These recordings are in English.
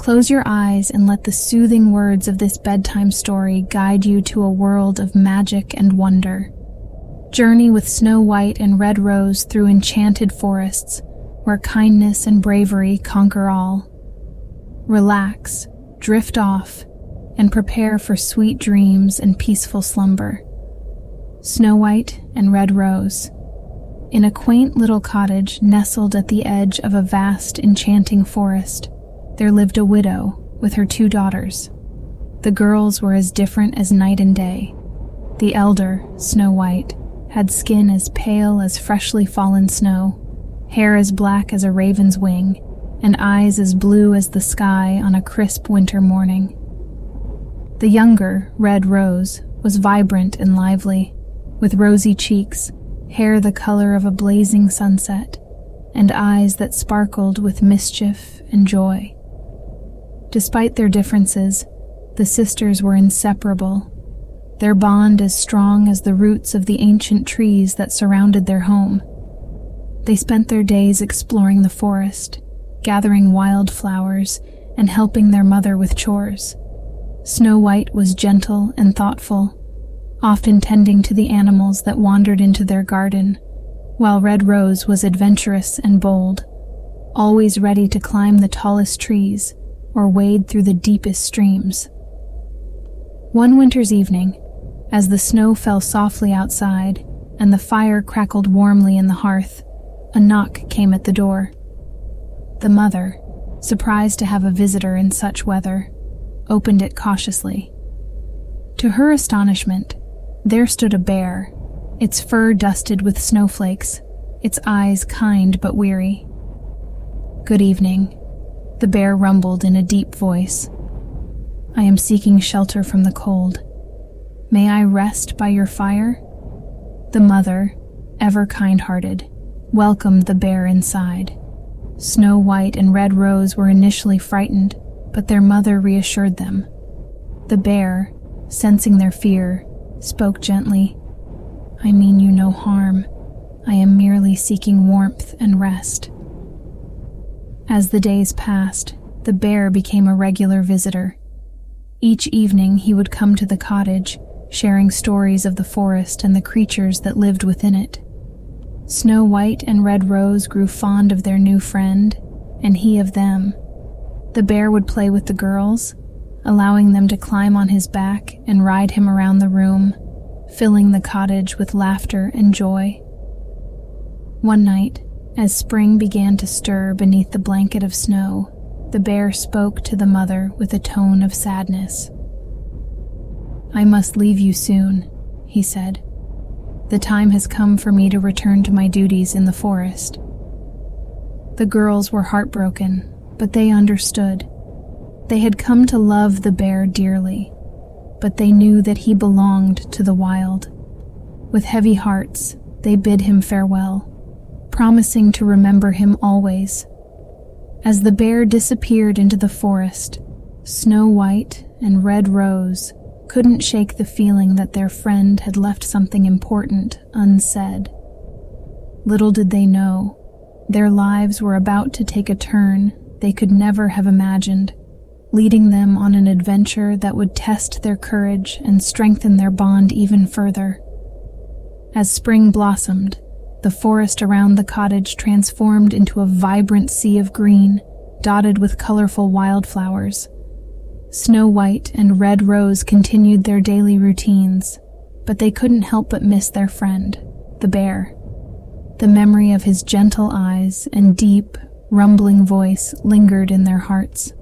Close your eyes and let the soothing words of this bedtime story guide you to a world of magic and wonder. Journey with Snow White and Red Rose through enchanted forests, where kindness and bravery conquer all. Relax, drift off, and prepare for sweet dreams and peaceful slumber. Snow White and Red Rose. In a quaint little cottage nestled at the edge of a vast, enchanting forest, there lived a widow with her 2 daughters. The girls were as different as night and day. The elder, Snow White, had skin as pale as freshly fallen snow, hair as black as a raven's wing, and eyes as blue as the sky on a crisp winter morning. The younger, Red Rose, was vibrant and lively, with rosy cheeks, hair the color of a blazing sunset, and eyes that sparkled with mischief and joy. Despite their differences, the sisters were inseparable, their bond as strong as the roots of the ancient trees that surrounded their home. They spent their days exploring the forest, gathering wildflowers, and helping their mother with chores. Snow White was gentle and thoughtful, often tending to the animals that wandered into their garden, while Red Rose was adventurous and bold, always ready to climb the tallest trees or wade through the deepest streams. One winter's evening, as the snow fell softly outside and the fire crackled warmly in the hearth, a knock came at the door. The mother, surprised to have a visitor in such weather, opened it cautiously. To her astonishment, there stood a bear, its fur dusted with snowflakes, its eyes kind but weary. "Good evening," the bear rumbled in a deep voice. "I am seeking shelter from the cold. May I rest by your fire?" The mother, ever kind-hearted, welcomed the bear inside. Snow White and Red Rose were initially frightened, but their mother reassured them. The bear, sensing their fear, spoke gently. "I mean you no harm. I am merely seeking warmth and rest." As the days passed, the bear became a regular visitor. Each evening he would come to the cottage, sharing stories of the forest and the creatures that lived within it. Snow White and Red Rose grew fond of their new friend, and he of them. The bear would play with the girls, allowing them to climb on his back and ride him around the room, filling the cottage with laughter and joy. One night, as spring began to stir beneath the blanket of snow, the bear spoke to the mother with a tone of sadness. "I must leave you soon," he said. "The time has come for me to return to my duties in the forest." The girls were heartbroken, but they understood. They had come to love the bear dearly, but they knew that he belonged to the wild. With heavy hearts, they bid him farewell, promising to remember him always. As the bear disappeared into the forest, Snow White and Red Rose couldn't shake the feeling that their friend had left something important unsaid. Little did they know, their lives were about to take a turn they could never have imagined, leading them on an adventure that would test their courage and strengthen their bond even further. As spring blossomed, the forest around the cottage transformed into a vibrant sea of green, dotted with colorful wildflowers. Snow White and Red Rose continued their daily routines, but they couldn't help but miss their friend, the bear. The memory of his gentle eyes and deep, rumbling voice lingered in their hearts.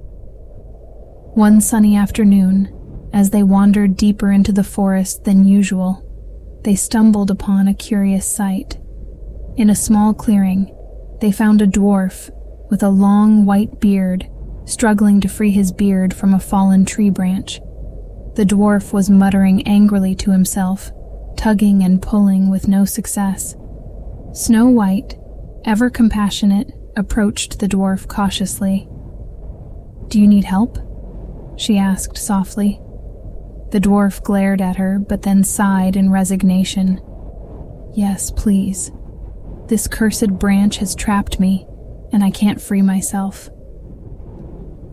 One sunny afternoon, as they wandered deeper into the forest than usual, they stumbled upon a curious sight. In a small clearing, they found a dwarf with a long white beard, struggling to free his beard from a fallen tree branch. The dwarf was muttering angrily to himself, tugging and pulling with no success. Snow White, ever compassionate, approached the dwarf cautiously. "Do you need help?" she asked softly. The dwarf glared at her, but then sighed in resignation. "Yes, please. This cursed branch has trapped me, and I can't free myself."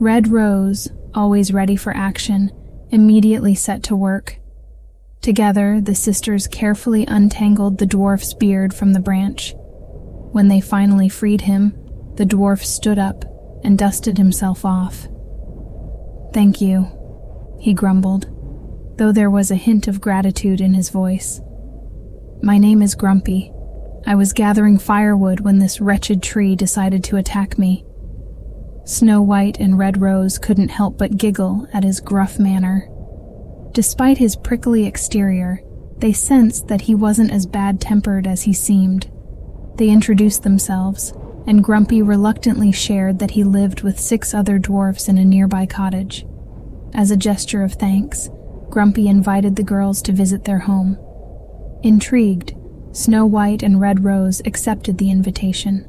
Red Rose, always ready for action, immediately set to work. Together, the sisters carefully untangled the dwarf's beard from the branch. When they finally freed him, the dwarf stood up and dusted himself off. "Thank you," he grumbled, though there was a hint of gratitude in his voice. "My name is Grumpy. I was gathering firewood when this wretched tree decided to attack me." Snow White and Red Rose couldn't help but giggle at his gruff manner. Despite his prickly exterior, they sensed that he wasn't as bad-tempered as he seemed. They introduced themselves, and Grumpy reluctantly shared that he lived with 6 other dwarfs in a nearby cottage. As a gesture of thanks, Grumpy invited the girls to visit their home. Intrigued, Snow White and Red Rose accepted the invitation.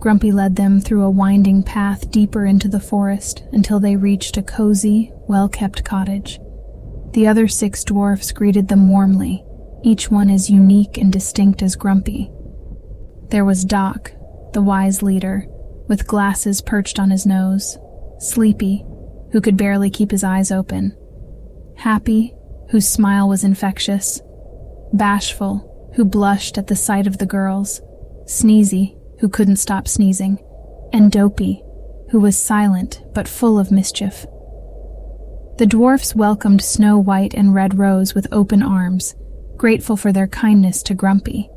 Grumpy led them through a winding path deeper into the forest until they reached a cozy, well-kept cottage. The other 6 dwarfs greeted them warmly, each one as unique and distinct as Grumpy. There was Doc, the wise leader, with glasses perched on his nose; Sleepy, who could barely keep his eyes open; Happy, whose smile was infectious; Bashful, who blushed at the sight of the girls; Sneezy, who couldn't stop sneezing; and Dopey, who was silent but full of mischief. The dwarfs welcomed Snow White and Red Rose with open arms, grateful for their kindness to Grumpy.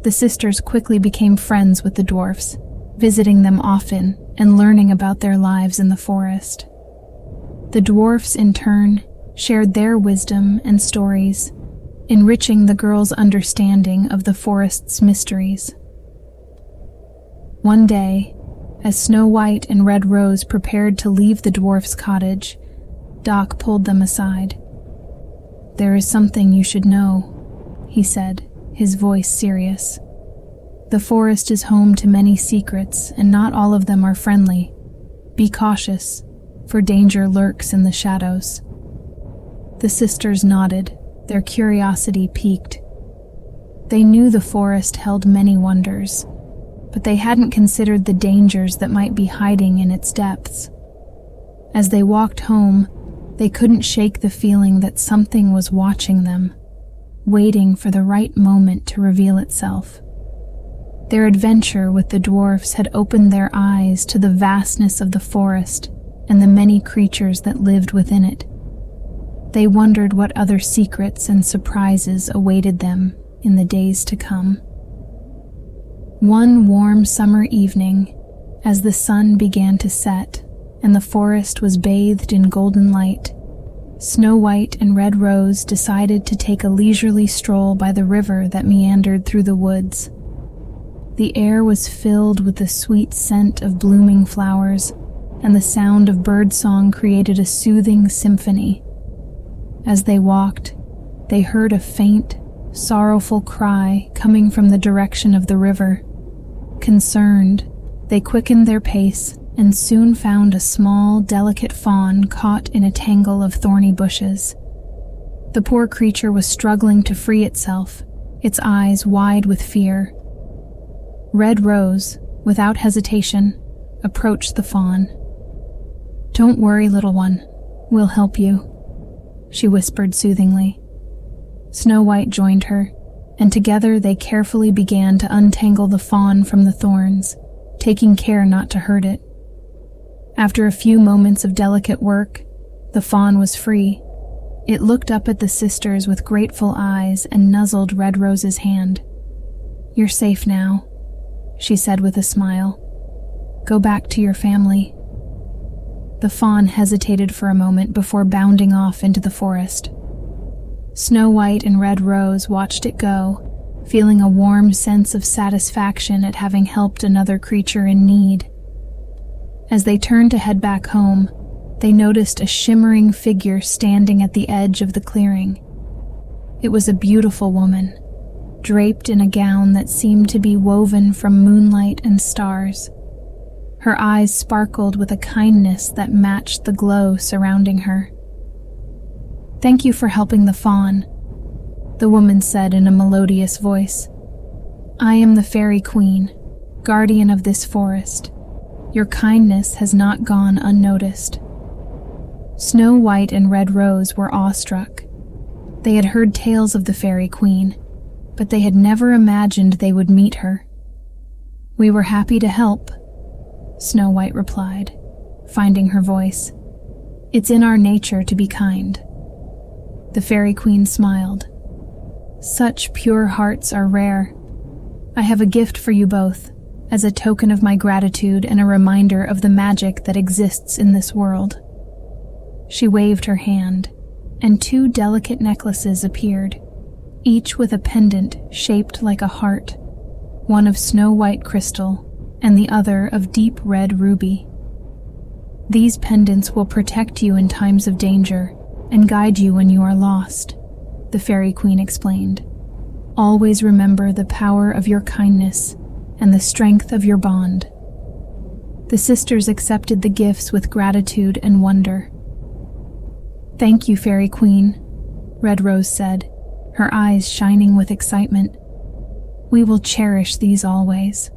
The sisters quickly became friends with the dwarfs, visiting them often and learning about their lives in the forest. The dwarfs, in turn, shared their wisdom and stories, enriching the girls' understanding of the forest's mysteries. One day, as Snow White and Red Rose prepared to leave the dwarf's cottage, Doc pulled them aside. "There is something you should know," he said, his voice serious. "The forest is home to many secrets, and not all of them are friendly. Be cautious, for danger lurks in the shadows." The sisters nodded, their curiosity piqued. They knew the forest held many wonders, but they hadn't considered the dangers that might be hiding in its depths. As they walked home, they couldn't shake the feeling that something was watching them, waiting for the right moment to reveal itself. Their adventure with the dwarfs had opened their eyes to the vastness of the forest and the many creatures that lived within it. They wondered what other secrets and surprises awaited them in the days to come. One warm summer evening, as the sun began to set and the forest was bathed in golden light, Snow White and Red Rose decided to take a leisurely stroll by the river that meandered through the woods. The air was filled with the sweet scent of blooming flowers, and the sound of birdsong created a soothing symphony. As they walked, they heard a faint, sorrowful cry coming from the direction of the river. Concerned, they quickened their pace and soon found a small, delicate fawn caught in a tangle of thorny bushes. The poor creature was struggling to free itself, its eyes wide with fear. Red Rose, without hesitation, approached the fawn. "Don't worry, little one. We'll help you," she whispered soothingly. Snow White joined her, and together they carefully began to untangle the fawn from the thorns, taking care not to hurt it. After a few moments of delicate work, the fawn was free. It looked up at the sisters with grateful eyes and nuzzled Red Rose's hand. "You're safe now," she said with a smile. "Go back to your family." The fawn hesitated for a moment before bounding off into the forest. Snow White and Red Rose watched it go, feeling a warm sense of satisfaction at having helped another creature in need. As they turned to head back home, they noticed a shimmering figure standing at the edge of the clearing. It was a beautiful woman, draped in a gown that seemed to be woven from moonlight and stars. Her eyes sparkled with a kindness that matched the glow surrounding her. "Thank you for helping the fawn," the woman said in a melodious voice. "I am the Fairy Queen, guardian of this forest. Your kindness has not gone unnoticed." Snow White and Red Rose were awestruck. They had heard tales of the Fairy Queen, but they had never imagined they would meet her. "We were happy to help," Snow White replied, finding her voice. "It's in our nature to be kind." The Fairy Queen smiled. "Such pure hearts are rare. I have a gift for you both, as a token of my gratitude and a reminder of the magic that exists in this world." She waved her hand, and 2 delicate necklaces appeared, each with a pendant shaped like a heart, one of snow-white crystal and the other of deep red ruby. "These pendants will protect you in times of danger and guide you when you are lost," the Fairy Queen explained. "Always remember the power of your kindness and the strength of your bond." The sisters accepted the gifts with gratitude and wonder. "Thank you, Fairy Queen," Red Rose said, her eyes shining with excitement. "We will cherish these always."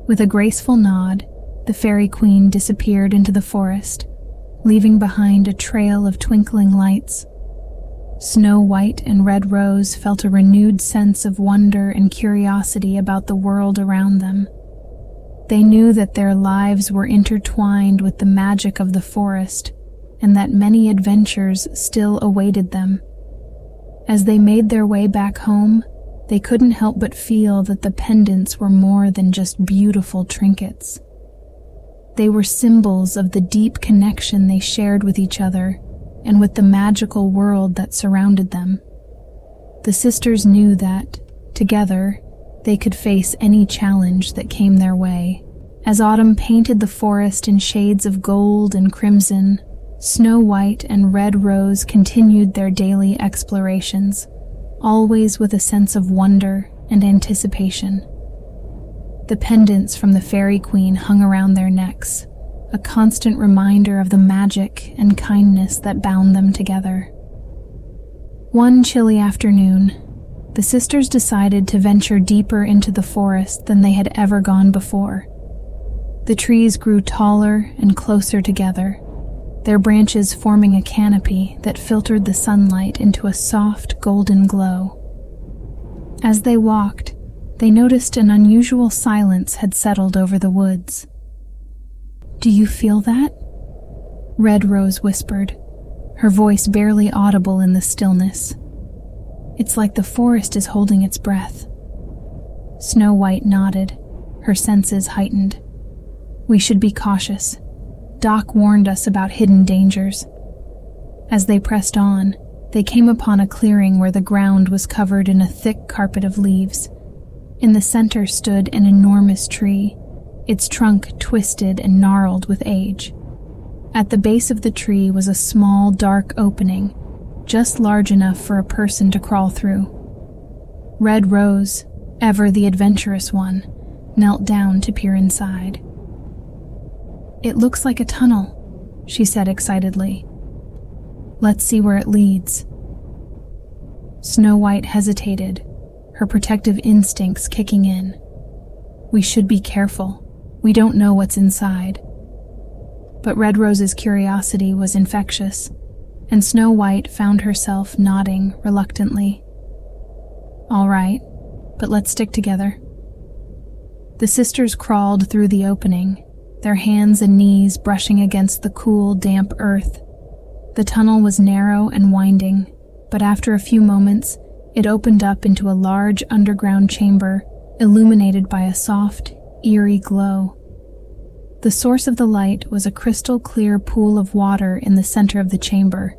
With a graceful nod, the Fairy Queen disappeared into the forest, leaving behind a trail of twinkling lights. Snow White and Red Rose felt a renewed sense of wonder and curiosity about the world around them. They knew that their lives were intertwined with the magic of the forest, and that many adventures still awaited them. As they made their way back home, they couldn't help but feel that the pendants were more than just beautiful trinkets. They were symbols of the deep connection they shared with each other and with the magical world that surrounded them. The sisters knew that, together, they could face any challenge that came their way. As autumn painted the forest in shades of gold and crimson, Snow White and Red Rose continued their daily explorations, always with a sense of wonder and anticipation. The pendants from the Fairy Queen hung around their necks, a constant reminder of the magic and kindness that bound them together. One chilly afternoon, the sisters decided to venture deeper into the forest than they had ever gone before. The trees grew taller and closer together, their branches forming a canopy that filtered the sunlight into a soft golden glow. As they walked, they noticed an unusual silence had settled over the woods. "Do you feel that?" Red Rose whispered, her voice barely audible in the stillness. "It's like the forest is holding its breath." Snow White nodded, her senses heightened. "We should be cautious. Doc warned us about hidden dangers." As they pressed on, they came upon a clearing where the ground was covered in a thick carpet of leaves. In the center stood an enormous tree, its trunk twisted and gnarled with age. At the base of the tree was a small, dark opening, just large enough for a person to crawl through. Red Rose, ever the adventurous one, knelt down to peer inside. "It looks like a tunnel," she said excitedly. "Let's see where it leads." Snow White hesitated, her protective instincts kicking in. "We should be careful. We don't know what's inside." But Red Rose's curiosity was infectious, and Snow White found herself nodding reluctantly. "All right, but let's stick together." The sisters crawled through the opening, their hands and knees brushing against the cool, damp earth. The tunnel was narrow and winding, but after a few moments, it opened up into a large underground chamber, illuminated by a soft, eerie glow. The source of the light was a crystal-clear pool of water in the center of the chamber.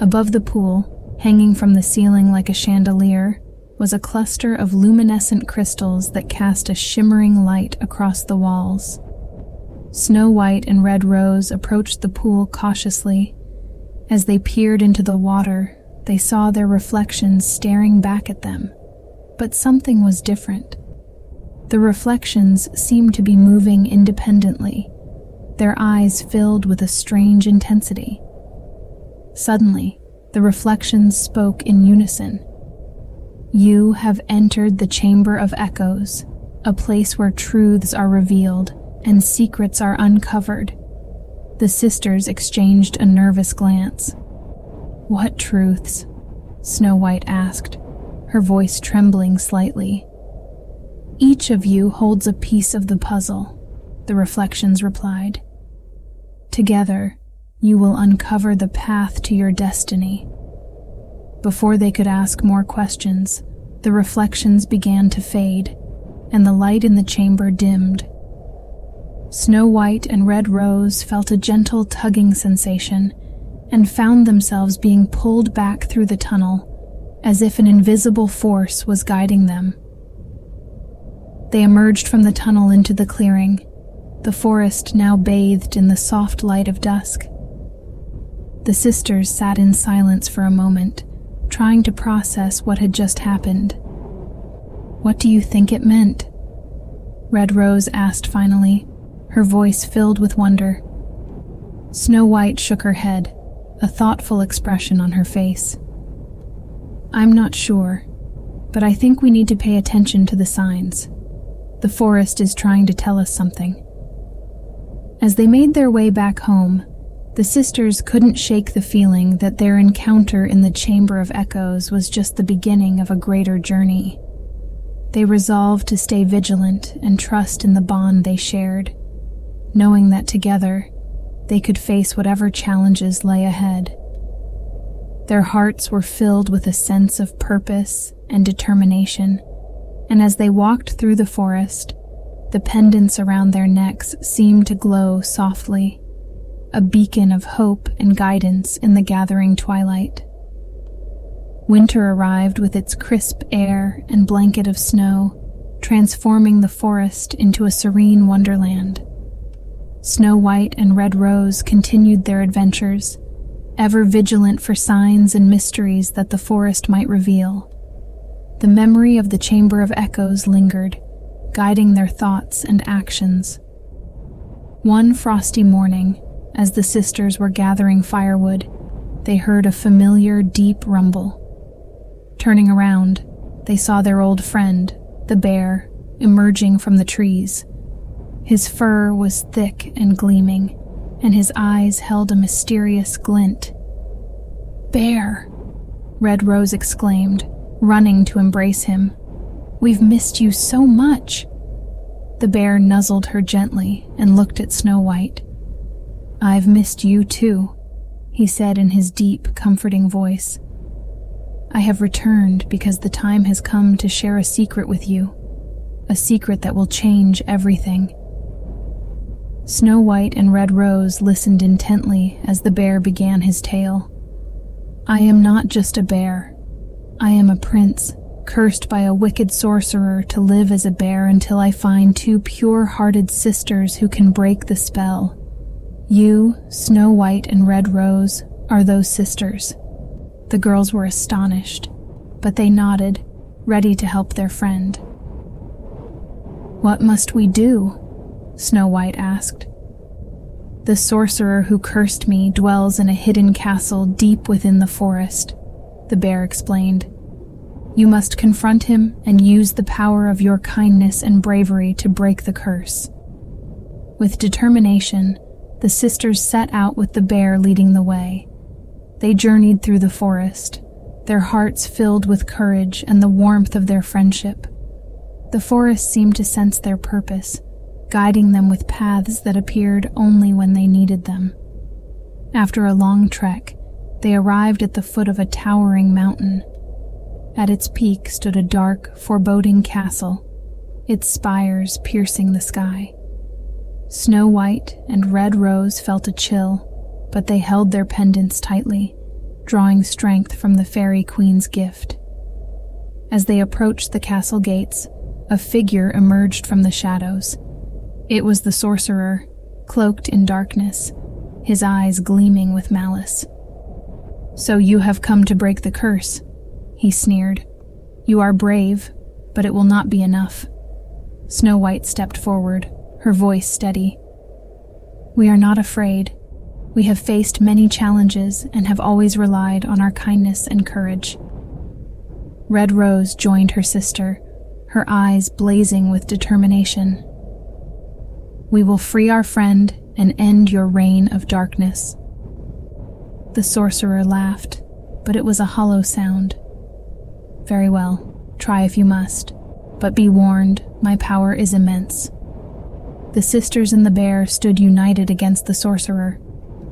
Above the pool, hanging from the ceiling like a chandelier, was a cluster of luminescent crystals that cast a shimmering light across the walls. Snow White and Red Rose approached the pool cautiously. As they peered into the water, they saw their reflections staring back at them. But something was different. The reflections seemed to be moving independently, their eyes filled with a strange intensity. Suddenly, the reflections spoke in unison. "You have entered the Chamber of Echoes, a place where truths are revealed and secrets are uncovered." The sisters exchanged a nervous glance. "What truths?" Snow White asked, her voice trembling slightly. "Each of you holds a piece of the puzzle," the reflections replied. "Together, you will uncover the path to your destiny." Before they could ask more questions, the reflections began to fade, and the light in the chamber dimmed. Snow White and Red Rose felt a gentle tugging sensation and found themselves being pulled back through the tunnel, as if an invisible force was guiding them. They emerged from the tunnel into the clearing, the forest now bathed in the soft light of dusk. The sisters sat in silence for a moment, trying to process what had just happened. "What do you think it meant?" Red Rose asked finally, her voice filled with wonder. Snow White shook her head, a thoughtful expression on her face. "I'm not sure, but I think we need to pay attention to the signs. The forest is trying to tell us something." As they made their way back home, the sisters couldn't shake the feeling that their encounter in the Chamber of Echoes was just the beginning of a greater journey. They resolved to stay vigilant and trust in the bond they shared, knowing that together they could face whatever challenges lay ahead. Their hearts were filled with a sense of purpose and determination, and as they walked through the forest, the pendants around their necks seemed to glow softly, a beacon of hope and guidance in the gathering twilight. Winter arrived with its crisp air and blanket of snow, transforming the forest into a serene wonderland. Snow White and Red Rose continued their adventures, ever vigilant for signs and mysteries that the forest might reveal. The memory of the Chamber of Echoes lingered, guiding their thoughts and actions. One frosty morning, as the sisters were gathering firewood, they heard a familiar, deep rumble. Turning around, they saw their old friend, the bear, emerging from the trees. His fur was thick and gleaming, and his eyes held a mysterious glint. "Bear!" Red Rose exclaimed, running to embrace him. "We've missed you so much." The bear nuzzled her gently and looked at Snow White. "I've missed you too," he said in his deep, comforting voice. "I have returned because the time has come to share a secret with you, a secret that will change everything." Snow White and Red Rose listened intently as the bear began his tale. "I am not just a bear. I am a prince, cursed by a wicked sorcerer to live as a bear until I find two pure-hearted sisters who can break the spell. You, Snow White and Red Rose, are those sisters." The girls were astonished, but they nodded, ready to help their friend. "What must we do?" Snow White asked. "The sorcerer who cursed me dwells in a hidden castle deep within the forest," the bear explained. "You must confront him and use the power of your kindness and bravery to break the curse." With determination, the sisters set out with the bear leading the way. They journeyed through the forest, their hearts filled with courage and the warmth of their friendship. The forest seemed to sense their purpose, guiding them with paths that appeared only when they needed them. After a long trek, they arrived at the foot of a towering mountain. At its peak stood a dark, foreboding castle, its spires piercing the sky. Snow White and Red Rose felt a chill, but they held their pendants tightly, drawing strength from the Fairy Queen's gift. As they approached the castle gates, a figure emerged from the shadows. It was the sorcerer, cloaked in darkness, his eyes gleaming with malice. "So you have come to break the curse," he sneered. "You are brave, but it will not be enough." Snow White stepped forward, her voice steady. "We are not afraid. We have faced many challenges and have always relied on our kindness and courage." Red Rose joined her sister, her eyes blazing with determination. We will free our friend and end your reign of darkness." The sorcerer laughed, but it was a hollow sound. "Very well, try if you must, but be warned, my power is immense." The sisters and the bear stood united against the sorcerer.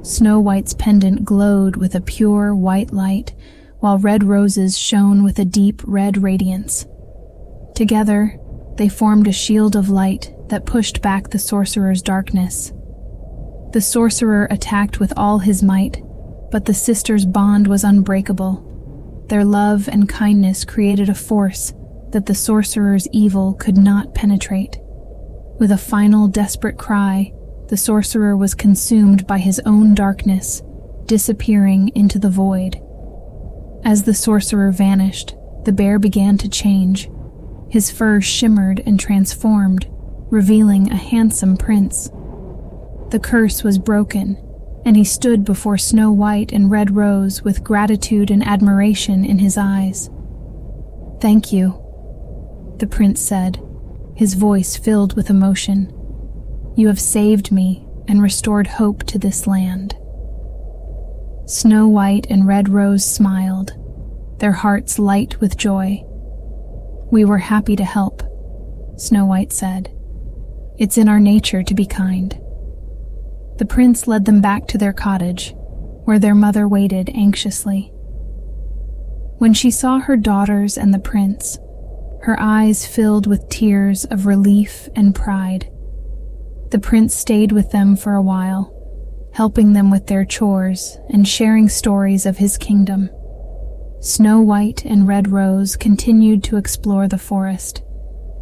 Snow White's pendant glowed with a pure white light, while red roses shone with a deep red radiance. Together, they formed a shield of light that pushed back the sorcerer's darkness. The sorcerer attacked with all his might, but the sisters' bond was unbreakable. Their love and kindness created a force that the sorcerer's evil could not penetrate. With a final desperate cry, the sorcerer was consumed by his own darkness, disappearing into the void. As the sorcerer vanished, the bear began to change. His fur shimmered and transformed, revealing a handsome prince. The curse was broken, and he stood before Snow White and Red Rose with gratitude and admiration in his eyes. "Thank you," the prince said, his voice filled with emotion. "You have saved me and restored hope to this land." Snow White and Red Rose smiled, their hearts light with joy. "We were happy to help," Snow White said. "It's in our nature to be kind." The prince led them back to their cottage, where their mother waited anxiously. When she saw her daughters and the prince, her eyes filled with tears of relief and pride. The prince stayed with them for a while, helping them with their chores and sharing stories of his kingdom. Snow White and Red Rose continued to explore the forest,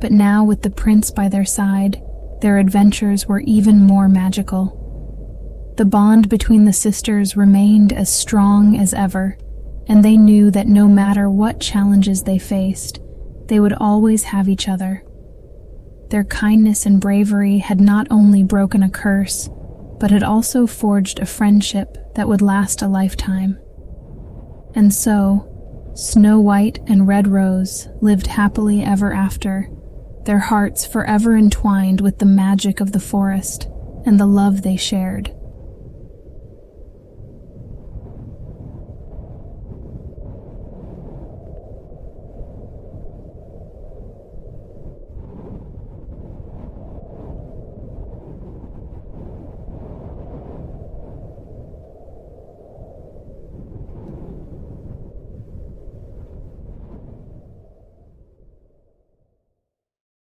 but now with the prince by their side, their adventures were even more magical. The bond between the sisters remained as strong as ever, and they knew that no matter what challenges they faced, they would always have each other. Their kindness and bravery had not only broken a curse, but had also forged a friendship that would last a lifetime. And so, Snow White and Red Rose lived happily ever after, their hearts forever entwined with the magic of the forest and the love they shared.